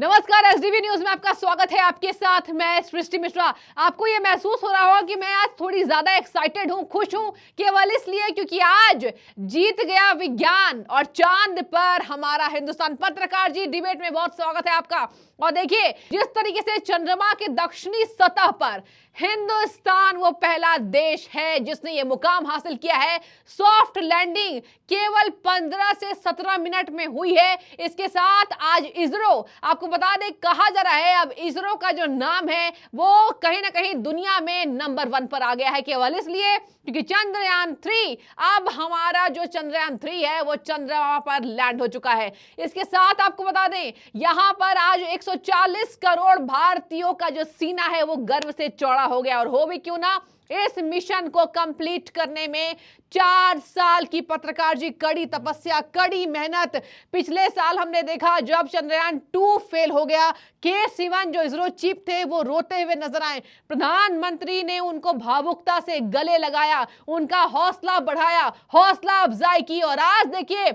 नमस्कार, SDV news में आपका स्वागत है। आपके साथ मैं सृष्टि मिश्रा। आपको यह महसूस हो रहा होगा कि मैं आज थोड़ी ज्यादा एक्साइटेड हूं, खुश हूं, केवल इसलिए क्योंकि आज जीत गया विज्ञान और चांद पर हमारा हिंदुस्तान। पत्रकार जी, डिबेट में बहुत स्वागत है आपका। और देखिए, जिस तरीके से चंद्रमा के दक्षिणी सतह पर हिंदुस्तान वो पहला देश है जिसने ये मुकाम हासिल किया है। सॉफ्ट लैंडिंग केवल 15 से 17 मिनट में हुई है। इसके साथ आज इसरो, आपको बता दें, कहा जा रहा है अब इसरो का जो नाम है वो कहीं ना कहीं दुनिया में नंबर 1 पर आ गया है, केवल इसलिए क्योंकि चंद्रयान 3, अब हमारा जो चंद्रयान 3 है वो चंद्रमा पर लैंड हो चुका है। इसके साथ आपको बता दें, यहां पर आज 140 करोड़ भारतीयों का जो सीना है वो गर्व से चौड़ा हो गया। और हो भी क्यों ना, इस मिशन को कंप्लीट करने में 4 साल की पत्रकार जी कड़ी तपस्या, कड़ी मेहनत। पिछले साल हमने देखा जब चंद्रयान 2 फेल हो गया, के सिवन जो इसरो चीफ थे वो रोते हुए नजर आए। प्रधानमंत्री ने उनको भावुकता से गले लगाया, उनका हौसला बढ़ाया, हौसला अफजाई की। और आज देखिए,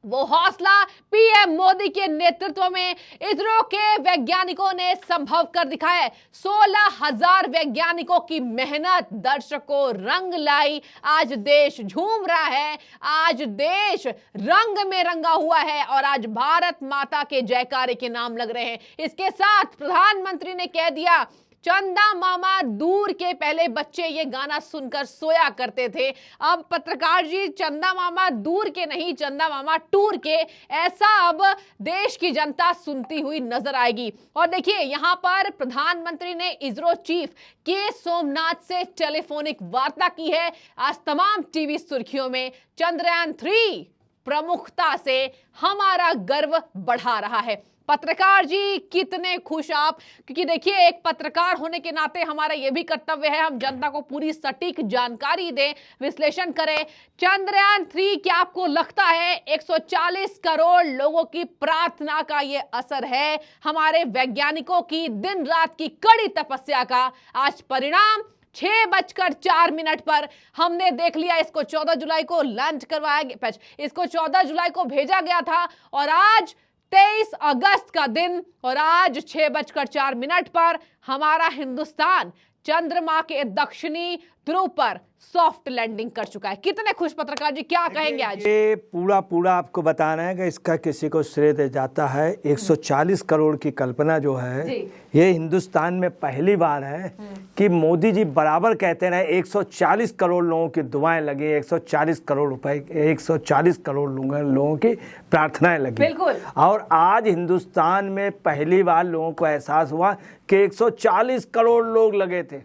वो हौसला पीएम मोदी के नेतृत्व में इसरो के वैज्ञानिकों ने संभव कर दिखाया है। 16,000 वैज्ञानिकों की मेहनत दर्शकों रंग लाई। आज देश झूम रहा है, आज देश रंग में रंगा हुआ है और आज भारत माता के जयकारे के नाम लग रहे हैं। इसके साथ प्रधानमंत्री ने कह दिया, चंदा मामा दूर के पहले बच्चे ये गाना सुनकर सोया करते थे। अब पत्रकार जी, चंदा मामा दूर के नहीं, चंदा मामा टूर के, ऐसा अब देश की जनता सुनती हुई नजर आएगी। और देखिए, यहां पर प्रधानमंत्री ने इसरो चीफ के सोमनाथ से टेलीफोनिक वार्ता की है। आज तमाम टीवी सुर्खियों में चंद्रयान 3 प्रमुखता से हमारा गर्व बढ़ा रहा है। पत्रकार जी, कितने खुश आप, क्योंकि देखिए, एक पत्रकार होने के नाते हमारा यह भी कर्तव्य है, हम जनता को पूरी सटीक जानकारी दें, विश्लेषण करें। चंद्रयान 3, क्या आपको लगता है 140 करोड़ लोगों की प्रार्थना का ये असर है, हमारे वैज्ञानिकों की दिन रात की कड़ी तपस्या का आज परिणाम? 6:04 पर हमने देख लिया। इसको 14 जुलाई को लॉन्च करवाया गया, इसको 14 जुलाई को भेजा गया था और आज 23 अगस्त का दिन और आज 6:04 पर हमारा हिंदुस्तान चंद्रमा के दक्षिणी ध्रुव पर सॉफ्ट लैंडिंग कर चुका है। कितने खुश पत्रकार जी, क्या कहेंगे आज? ये पूरा आपको बताना है कि इसका किसी को श्रेय दे जाता है। 140 करोड़ की कल्पना जो है, ये हिंदुस्तान में पहली बार है कि मोदी जी बराबर कहते रहे 140 करोड़ लोगों की दुआएं लगी, 140 करोड़ रुपए, 140 करोड़ लोगों की प्रार्थनाएं लगी। बिल्कुल। और आज हिंदुस्तान में पहली बार लोगों को एहसास हुआ कि 140 करोड़ लोग लगे थे,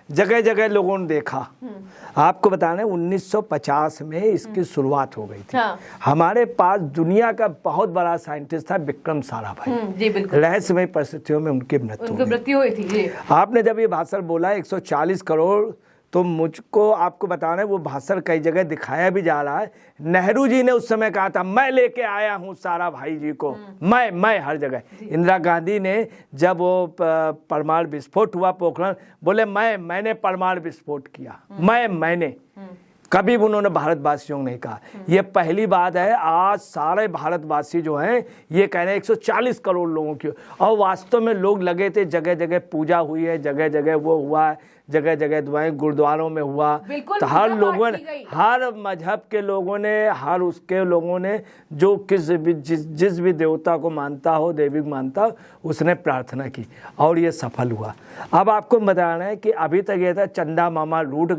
जगह जगह लोगों ने देखा। आपको बताना, 1950 में इसकी शुरुआत हो गई थी। हमारे पास दुनिया का बहुत बड़ा साइंटिस्ट था विक्रम साराभाई। जी बिल्कुल। रहस्यमय परिस्थितियों में उनकी मृत्यु हुई थी। जी। आपने जब ये भाषण बोला 140 करोड़, तो मुझको आपको बताना है वो भाषण कई जगह दिखाया भी जा रहा है। नेहरू जी ने उस समय कहा था, मैं लेके आया हूं साराभाई जी को, मैं हर जगह। इंदिरा गांधी ने जब वो परमाणु विस्फोट हुआ पोखरण, बोले मैंने परमाणु विस्फोट किया, मैंने कभी भी उन्होंने भारतवासियों को नहीं कहा। ये पहली बात है। आज सारे भारतवासी जो हैं ये कह रहे हैं 140 करोड़ लोगों की, और वास्तव में लोग लगे थे। जगह जगह पूजा हुई है, जगह जगह वो हुआ है, जगह जगह दुआएं गुरुद्वारों में हुआ। तो हर लोगों ने, हर मजहब के लोगों ने, हर उसके लोगों ने जो जिस भी देवता को मानता हो, देवी को मानता हो, उसने प्रार्थना की और ये सफल हुआ। अब आपको बताना है कि अभी तक ये था चंदा मामा लूट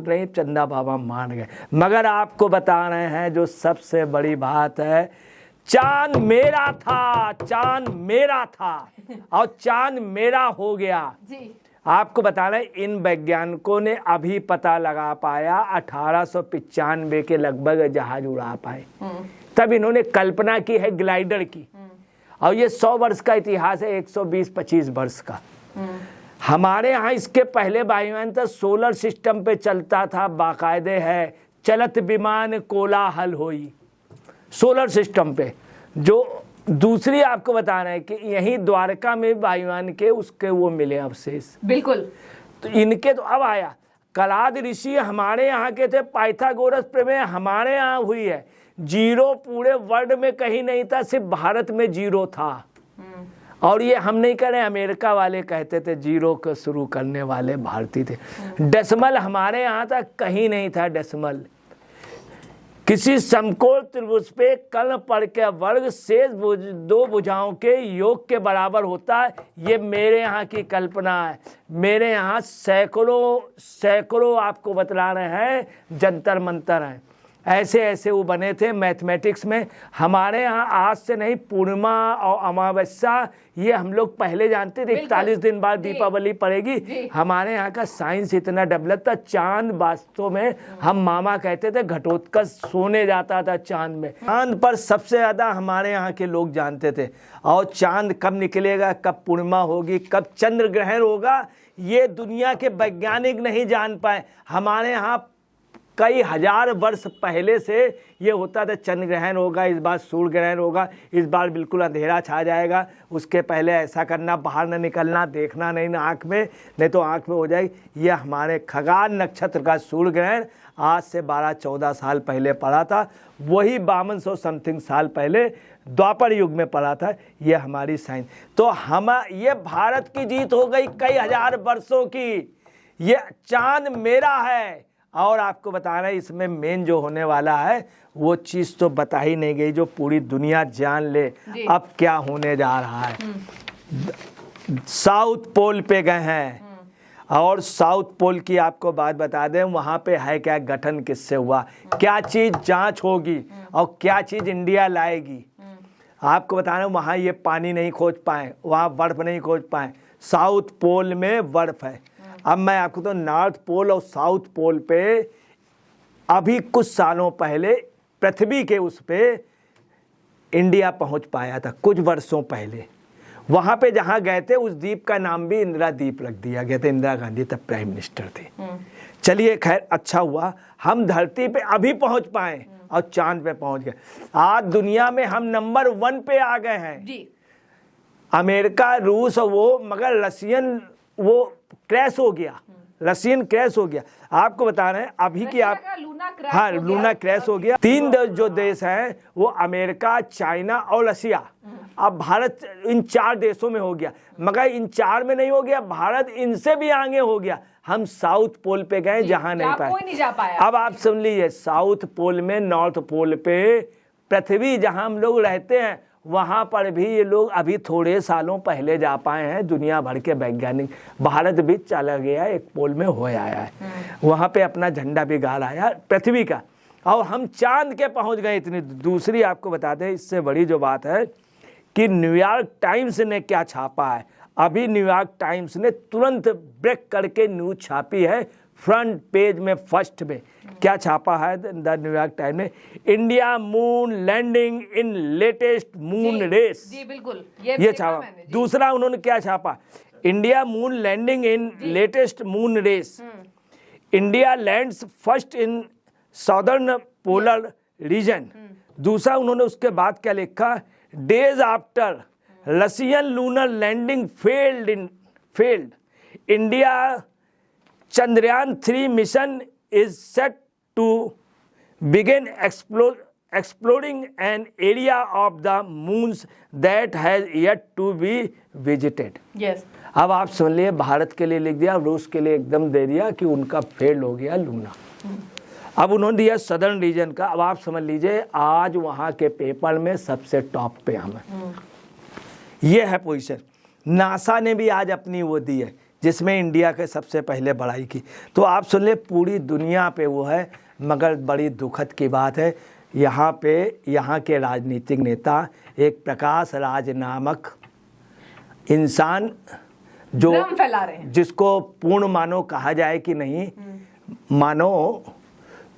नहीं, चंदा बाबा मान गए। मगर आपको बता रहे हैं जो सबसे बड़ी बात है, चांद मेरा था और चांद मेरा हो गया। जी। आपको बताना है, इन वैज्ञानिकों ने अभी पता लगा पाया 1895 के लगभग जहाज उड़ा पाए। तब इन्होंने कल्पना की है ग्लाइडर की, और ये 100 वर्ष का इतिहास है, 120-25 वर्ष का। हमारे यहाँ इसके पहले वायुयान था, सोलर सिस्टम पे चलता था, बाकायदे है, चलत विमान कोलाहल होई, सोलर सिस्टम पे। जो दूसरी आपको बताना है कि यहीं द्वारका में वायुयान के उसके वो मिले अवशेष। बिल्कुल। तो इनके तो अब आया, कलाद ऋषि हमारे यहाँ के थे, पाइथागोरस प्रमेय हमारे यहाँ हुई है। जीरो पूरे वर्ल्ड में कहीं नहीं था, सिर्फ भारत में जीरो था। और ये हम नहीं करें, अमेरिका वाले कहते थे जीरो को शुरू करने वाले भारतीय थे। डेसिमल हमारे यहाँ तक कहीं नहीं था। डेसिमल किसी समकोण त्रिभुज पे कर्ण पढ़ के वर्ग शेष दो भुजाओं के योग के बराबर होता है। ये मेरे यहाँ की कल्पना है। मेरे यहाँ सैकड़ों आपको बतला रहे हैं जंतर मंतर हैं। ऐसे ऐसे वो बने थे मैथमेटिक्स में। हमारे यहाँ आज से नहीं, पूर्णिमा और अमावस्या ये हम लोग पहले जानते थे। 41 दिन बाद दीपावली पड़ेगी। हमारे यहाँ का साइंस इतना डेवलप था। चांद वास्तव में हम मामा कहते थे घटोत्कच सोने जाता था चांद में। चांद पर सबसे ज्यादा हमारे यहाँ के लोग जानते थे। और चांद कब निकलेगा, कब पूर्णिमा होगी, कब चंद्र ग्रहण होगा, ये दुनिया के वैज्ञानिक नहीं जान पाए। हमारे यहाँ कई हजार वर्ष पहले से ये होता था चंद्र ग्रहण होगा, इस बार सूर्य ग्रहण होगा, इस बार बिल्कुल अंधेरा छा जाएगा, उसके पहले ऐसा करना, बाहर न निकलना, देखना नहीं ना आँख में, नहीं तो आँख में हो जाएगी। ये हमारे खगान नक्षत्र का सूर्य ग्रहण आज से 12-14 साल पहले पड़ा था। वही 5200 समथिंग साल पहले द्वापर युग में पड़ा था। ये हमारी साइंस। तो ये भारत की जीत हो गई कई हजार वर्षों की। ये चांद मेरा है। और आपको बता रहे हैं इसमें मेन जो होने वाला है वो चीज़ तो बता ही नहीं गई, जो पूरी दुनिया जान ले अब क्या होने जा रहा है। साउथ पोल पे गए हैं और साउथ पोल की आपको बात बता दें, वहाँ पे है क्या, गठन किससे हुआ, क्या चीज़ जांच होगी और क्या चीज़ इंडिया लाएगी। आपको बता रहे हैं वहाँ ये पानी नहीं खोज पाए, वहाँ बर्फ़ नहीं खोज पाए। साउथ पोल में बर्फ़ है। अब मैं आपको तो नॉर्थ पोल और साउथ पोल पे अभी कुछ सालों पहले पृथ्वी के उस पे इंडिया पहुंच पाया था, कुछ वर्षों पहले। वहां पे जहां गए थे उस द्वीप का नाम भी इंदिरा द्वीप रख दिया गया था। इंदिरा गांधी तब प्राइम मिनिस्टर थे। चलिए खैर अच्छा हुआ हम धरती पे अभी पहुंच पाए और चांद पे पहुंच गए। आज दुनिया में हम नंबर 1 पे आ गए हैं जी। अमेरिका, रूस और वो, मगर रशियन वो क्रैश हो गया, रशियन क्रैश हो गया। आपको बता रहे हैं अभी की आप लूना क्रैश हो गया। 3 जो देश हैं वो अमेरिका, चाइना और रशिया। अब भारत इन 4 देशों में हो गया, मगर इन 4 में नहीं हो गया, भारत इनसे भी आगे हो गया। हम साउथ पोल पे गए जहां नहीं पाए, कोई नहीं जा पाया। अब आप सुन लीजिए, साउथ पोल में, नॉर्थ पोल पे पृथ्वी जहां हम लोग रहते हैं वहाँ पर भी ये लोग अभी थोड़े सालों पहले जा पाए हैं। दुनिया भर के वैज्ञानिक, भारत भी चला गया, एक पोल में हो आया है, वहाँ पे अपना झंडा भी गाड़ आया पृथ्वी का। और हम चांद के पहुँच गए इतनी। दूसरी आपको बता दें इससे बड़ी जो बात है कि न्यूयॉर्क टाइम्स ने क्या छापा है। अभी न्यूयॉर्क टाइम्स ने तुरंत ब्रेक करके न्यूज छापी है, फ्रंट पेज में फर्स्ट में क्या छापा है द न्यूयॉर्क टाइम्स में, India moon landing in latest moon race. जी बिल्कुल, ये छापा। दूसरा उन्होंने क्या छापा, India moon landing in latest moon race, India lands first in southern polar region. दूसरा उन्होंने उसके बाद क्या लिखा, days after Russian lunar landing failed India Chandrayaan 3 mission is set to begin exploring an area of the moons that has yet to be visited. Yes. अब आप सुन लिए, भारत के लिए लिख दिया, रूस के लिए एकदम दे दिया कि उनका फेल हो गया लूना। अब उन्होंने दिया सदर्न रीजन का। अब आप समझ लीजिए आज वहाँ के पेपर में सबसे टॉप पे हम हैं। ये है पोजीशन। नासा ने भी आज अपनी वो दी है जिसमें इंडिया के सबसे पहले बढ़ाई की। तो आप सुन ले पूरी दुनिया पे वो है, मगर बड़ी दुखद की बात है यहाँ पे यहाँ के राजनीतिक नेता, एक प्रकाश राज नामक इंसान जो फैला रहे हैं, जिसको पूर्ण मानो कहा जाए कि नहीं मानो,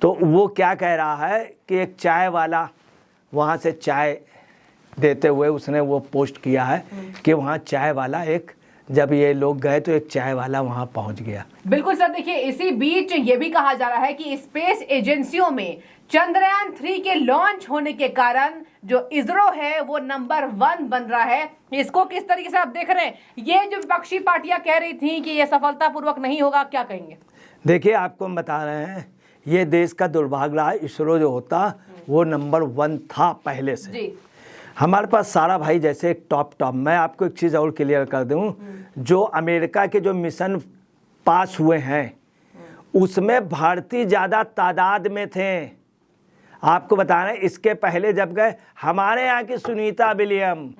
तो वो क्या कह रहा है कि एक चाय वाला वहाँ से चाय देते हुए उसने वो पोस्ट किया है कि वहाँ चाय वाला जब ये लोग गए तो एक चाय वाला वहां पहुंच गया। बिल्कुल सर, देखिए इसी बीच ये भी कहा जा रहा है कि स्पेस एजेंसियों में चंद्रयान 3 के लॉन्च होने के कारण जो इसरो है वो नंबर 1 बन रहा है। इसको किस तरीके से आप देख रहे हैं? ये जो विपक्षी पार्टियां कह रही थी कि ये सफलतापूर्वक नहीं होगा, क्या कहेंगे? देखिए आपको हम बता रहे हैं, ये देश का दुर्भाग्य रहा। इसरो जो होता वो नंबर 1 था पहले से जी। हमारे पास सारा भाई जैसे टॉप मैं आपको एक चीज़ और क्लियर कर दूं, जो अमेरिका के जो मिशन पास हुए हैं उसमें भारतीय ज़्यादा तादाद में थे। आपको बता रहे हैं, इसके पहले जब गए हमारे यहाँ की सुनीता विलियम,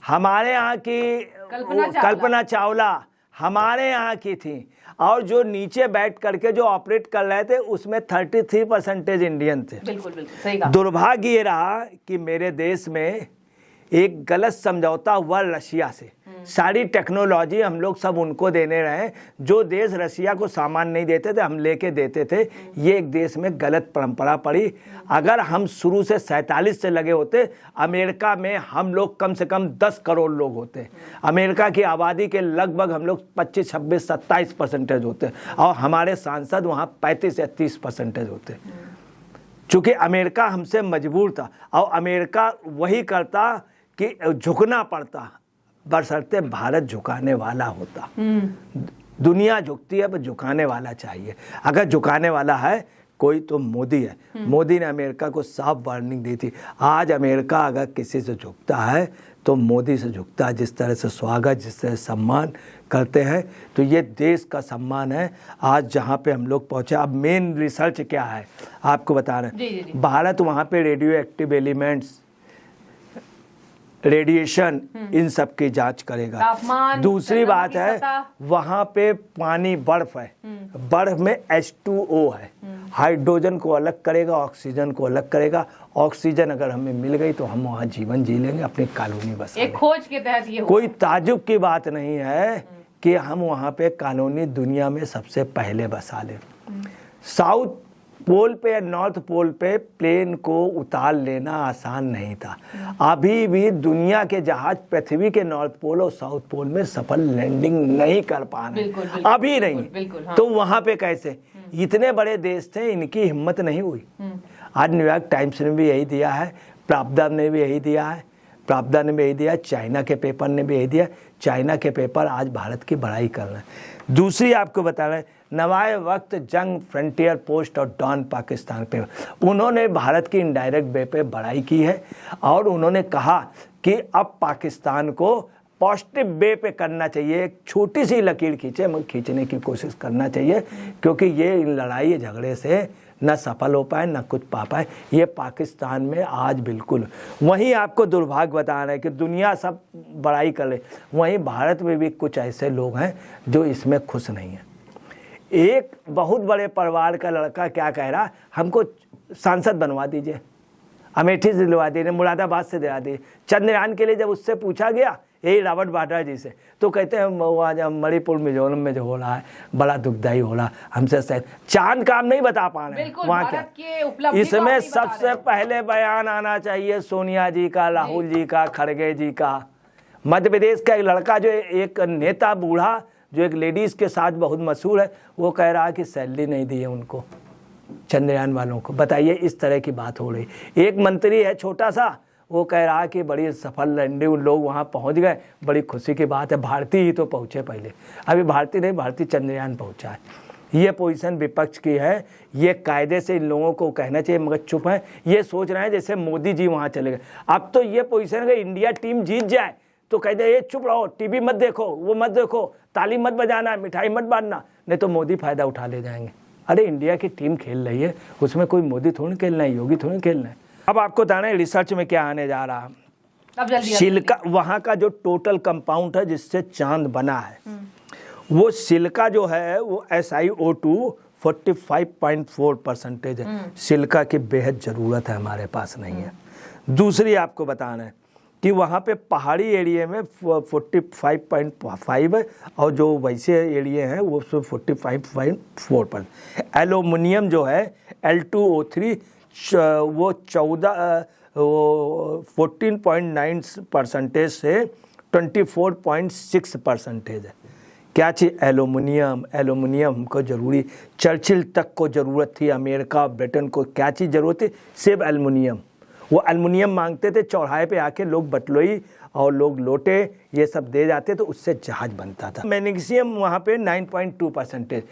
हमारे यहाँ की कल्पना चावला हमारे यहाँ की थी, और जो नीचे बैठ करके जो ऑपरेट कर रहे थे उसमें 33% इंडियन थे। बिल्कुल बिल्कुल सही कहा। दुर्भाग्य ये रहा कि मेरे देश में एक गलत समझौता हुआ रशिया से। सारी टेक्नोलॉजी हम लोग सब उनको देने रहे, जो देश रशिया को सामान नहीं देते थे हम लेके देते थे। ये एक देश में गलत परंपरा पड़ी। अगर हम शुरू से 47 से लगे होते, अमेरिका में हम लोग कम से कम 10 करोड़ लोग होते। अमेरिका की आबादी के लगभग हम लोग 25, 26, 27% होते, और हमारे सांसद वहाँ 35 या 30% होते। चूँकि अमेरिका हमसे मजबूर था, और अमेरिका वही करता कि झुकना पड़ता, बशर्ते भारत झुकाने वाला होता। दुनिया झुकती है पर झुकाने वाला चाहिए। अगर झुकाने वाला है कोई तो मोदी है। मोदी ने अमेरिका को साफ वार्निंग दी थी। आज अमेरिका अगर किसी से झुकता है तो मोदी से झुकता है। जिस तरह से स्वागत, जिस तरह से सम्मान करते हैं, तो ये देश का सम्मान है आज जहाँ पे हम लोग पहुँचे। अब मेन रिसर्च क्या है आपको बता रहे हैं। भारत वहाँ पे रेडियो एक्टिव एलिमेंट्स, रेडिएशन, इन सब की जांच करेगा। तापमान, दूसरी बात है वहाँ पे पानी, बर्फ है, बर्फ में H2O है, हाइड्रोजन को अलग करेगा, ऑक्सीजन को अलग करेगा। ऑक्सीजन अगर हमें मिल गई तो हम वहाँ जीवन जी लेंगे, अपनी कॉलोनी बसा लेंगे। एक खोज के तहत ये कोई ताजुब की बात नहीं है कि हम वहाँ पे कॉलोनी दुनिया में सबसे पहले बसा लें। साउथ पोल पे या नॉर्थ पोल पे प्लेन को उतार लेना आसान नहीं था। अभी भी दुनिया के जहाज पृथ्वी के नॉर्थ पोल और साउथ पोल में सफल लैंडिंग नहीं कर पा रहे, अभी नहीं। हाँ। तो वहां पे कैसे? इतने बड़े देश थे, इनकी हिम्मत नहीं हुई। आज न्यूयॉर्क टाइम्स ने भी यही दिया है, प्राप्दा ने भी यही दिया है, प्राप्दा ने भी यही दिया, चाइना के पेपर ने भी यही दिया। चाइना के पेपर आज भारत की बड़ाई कर रहे हैं। दूसरी आपको बता रहे हैं, नवाए वक्त जंग, फ्रंटियर पोस्ट और डॉन पाकिस्तान पे उन्होंने भारत की इनडायरेक्ट वे पे बड़ाई की है, और उन्होंने कहा कि अब पाकिस्तान को पॉजिटिव वे पे करना चाहिए। एक छोटी सी लकीर खींचने की कोशिश करना चाहिए, क्योंकि ये लड़ाई झगड़े से न सफल हो पाए न कुछ पा पाए। ये पाकिस्तान में आज बिल्कुल वहीं आपको दुर्भाग्य बता रहे हैं कि दुनिया सब बड़ाई कर रहे, वहीं भारत में भी कुछ ऐसे लोग हैं जो इसमें खुश नहीं हैं। एक बहुत बड़े परिवार का लड़का क्या कह रहा, हमको सांसद बनवा दीजिए, अमेठी से दिलवा दीजिए, मुरादाबाद से दिला दीजिए। चंद्रयान के लिए जब उससे पूछा गया, यही रॉबर्ट वाड्रा जी से, तो कहते हैं वहाँ मणिपुर मिजोरम में जो हो रहा है बड़ा दुखदायी हो रहा, हमसे शायद चांद काम नहीं बता पा रहे हैं वहाँ क्या। इसमें सबसे पहले बयान आना चाहिए सोनिया जी का, राहुल जी का, खड़गे जी का। मध्य प्रदेश का एक लड़का जो एक नेता बूढ़ा जो एक लेडीज़ के साथ बहुत मशहूर है, वो कह रहा है कि सैलरी नहीं दी है उनको, चंद्रयान वालों को। बताइए, इस तरह की बात हो रही। एक मंत्री है छोटा सा, वो कह रहा है कि बड़ी सफल लैंडिंग, लोग वहाँ पहुँच गए, बड़ी खुशी की बात है। भारतीय ही तो पहुँचे पहले, अभी भारतीय नहीं, भारतीय चंद्रयान पहुँचा है। ये पोजीशन विपक्ष की है। ये कायदे से इन लोगों को कहना चाहिए, मगर चुप हैं। ये सोच रहे हैं जैसे मोदी जी वहाँ चले गए। अब तो ये पोजीशन है, इंडिया टीम जीत जाए तो कहते हैं ये चुप रहो, टीवी मत देखो, वो मत देखो, ताली मत बजाना, मिठाई मत बांटना, नहीं तो मोदी फायदा उठा ले जाएंगे। अरे इंडिया की टीम खेल रही है, उसमें कोई मोदी थोड़ी खेलना है, योगी थोड़ी खेलना है। अब आपको बताना है रिसर्च में क्या आने जा रहा है। सिलिका, वहाँ का जो टोटल कंपाउंड है जिससे चांद बना है, वो सिलिका जो है वो SiO2 45.4% है। सिलिका की बेहद ज़रूरत है, हमारे पास नहीं है। दूसरी आपको बताना है कि वहाँ पे पहाड़ी एरिया में 45.5 है, और जो वैसे एरिया हैं वो 45.4%। एल्युमिनियम जो है L2O3 वो 14.9% से 24.6% है। क्या चीज़? एल्युमिनियम। एल्युमिनियम हमको ज़रूरी, चर्चिल तक को ज़रूरत थी, अमेरिका ब्रिटेन को क्या चीज़ ज़रूरत थी? सिर्फ एल्युमिनियम। वो एल्युमिनियम मांगते थे, चौराहे पे आके लोग बटलोई और लोग लोटे ये सब दे जाते, तो उससे जहाज बनता था। मैग्नीशियम वहाँ पे 9.2%।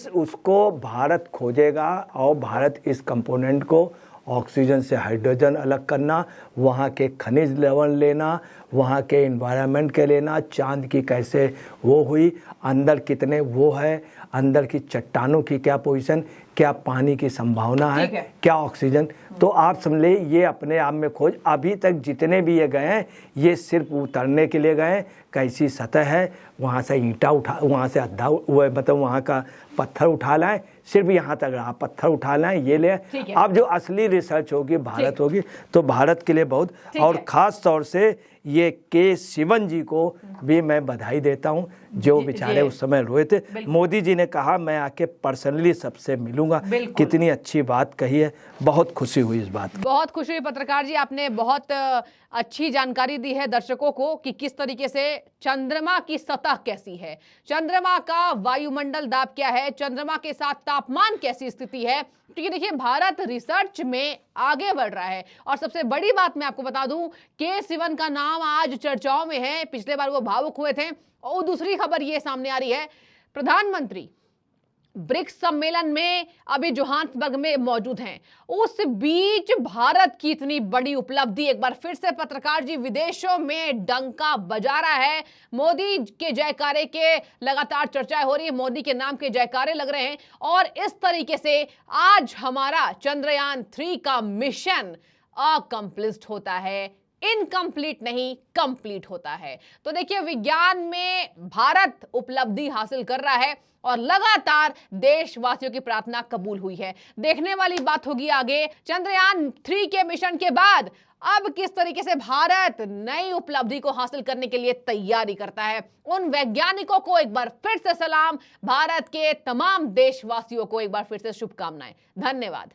उसको भारत खोजेगा, और भारत इस कंपोनेंट को ऑक्सीजन से हाइड्रोजन अलग करना, वहाँ के खनिज लेवल लेना, वहाँ के इन्वायरमेंट के लेना, चांद की कैसे वो हुई, अंदर कितने वो है, अंदर की चट्टानों की क्या पोजीशन, क्या पानी की संभावना है, क्या ऑक्सीजन। तो आप समझ ले ये अपने आप में खोज। अभी तक जितने भी ये गए हैं ये सिर्फ उतरने के लिए गए, कैसी सतह है, वहाँ से ईंटा उठा, वहाँ से अद्धा मतलब वहाँ का पत्थर उठा लाएं, सिर्फ यहाँ तक रहा, पत्थर उठा लाएं, ये ले। अब जो असली रिसर्च होगी भारत होगी, तो भारत के लिए बहुत, और ख़ास तौर से ये के शिवन जी को भी मैं बधाई देता हूँ, जो बेचारे उस समय रोए थे। मोदी जी ने कहा मैं आके पर्सनली सबसे मिलूंगा, कितनी अच्छी बात कही है, बहुत खुशी हुई इस बात। बहुत खुशी हुई पत्रकार जी, आपने बहुत अच्छी जानकारी दी है दर्शकों को कि किस तरीके से चंद्रमा की सतह कैसी है, चंद्रमा का वायुमंडल दाब क्या है, चंद्रमा के साथ तापमान कैसी स्थिति है। क्योंकि देखिए भारत रिसर्च में आगे बढ़ रहा है, और सबसे बड़ी बात मैं आपको बता दूं, के सिवन का नाम आज चर्चाओं में है। पिछले बार वो भावुक हुए थे। और दूसरी खबर ये सामने आ रही है, प्रधानमंत्री ब्रिक्स सम्मेलन में अभी जोहान्सबर्ग में मौजूद हैं, उस बीच भारत की इतनी बड़ी उपलब्धि, एक बार फिर से पत्रकार जी विदेशों में डंका बजा रहा है। मोदी के जयकारे के लगातार चर्चाएं हो रही है, मोदी के नाम के जयकारे लग रहे हैं, और इस तरीके से आज हमारा चंद्रयान 3 का मिशन अकम्प्लीट होता है, इनकम्प्लीट नहीं कंप्लीट होता है। तो देखिए विज्ञान में भारत उपलब्धि हासिल कर रहा है, और लगातार देशवासियों की प्रार्थना कबूल हुई है। देखने वाली बात होगी आगे चंद्रयान 3 के मिशन के बाद अब किस तरीके से भारत नई उपलब्धि को हासिल करने के लिए तैयारी करता है। उन वैज्ञानिकों को एक बार फिर से सलाम, भारत के तमाम देशवासियों को एक बार फिर से शुभकामनाएं। धन्यवाद।